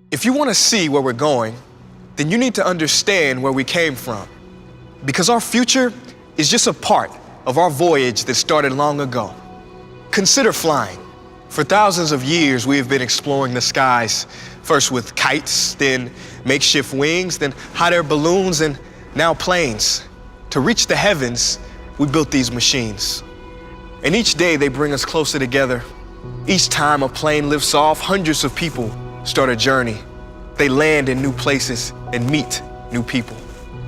If you want to see where we're going, then you need to understand where we came from. Because our future is just a part of our voyage that started long ago. Consider flying. For thousands of years, we have been exploring the skies, first with kites, then makeshift wings, then hot air balloons, and now planes. To reach the heavens, we built these machines. And each day they bring us closer together. Each time a plane lifts off, hundreds of people start a journey. They land in new places and meet new people.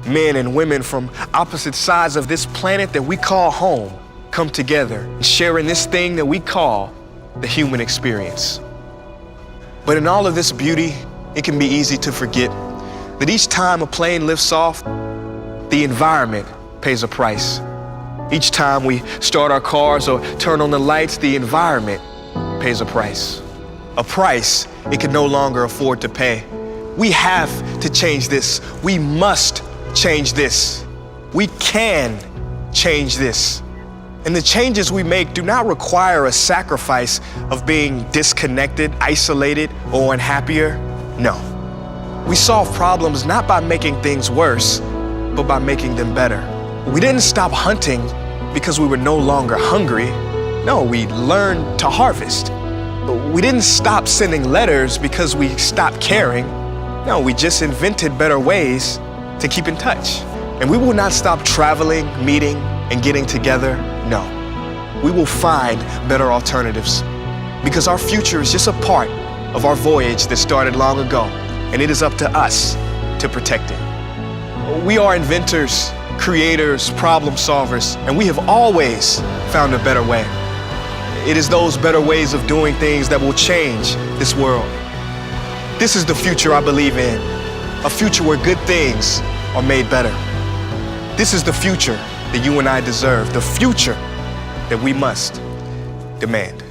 Men and women from opposite sides of this planet that we call home come together and share in this thing that we call the human experience. But in all of this beauty, it can be easy to forget that each time a plane lifts off, the environment pays a price. Each time we start our cars or turn on the lights, the environment pays a price. A price it can no longer afford to pay. We have to change this. We must change this. We can change this. And the changes we make do not require a sacrifice of being disconnected, isolated, or unhappier. No. We solve problems not by making things worse, but by making them better. We didn't stop hunting because we were no longer hungry. No, we learned to harvest. We didn't stop sending letters because we stopped caring. No, we just invented better ways to keep in touch. And we will not stop traveling, meeting, and getting together. No, we will find better alternatives because our future is just a part of our voyage that started long ago, and it is up to us to protect it. We are inventors, creators, problem solvers, and we have always found a better way. It is those better ways of doing things that will change this world. This is the future I believe in, a future where good things are made better. This is the future that you and I deserve, the future that we must demand.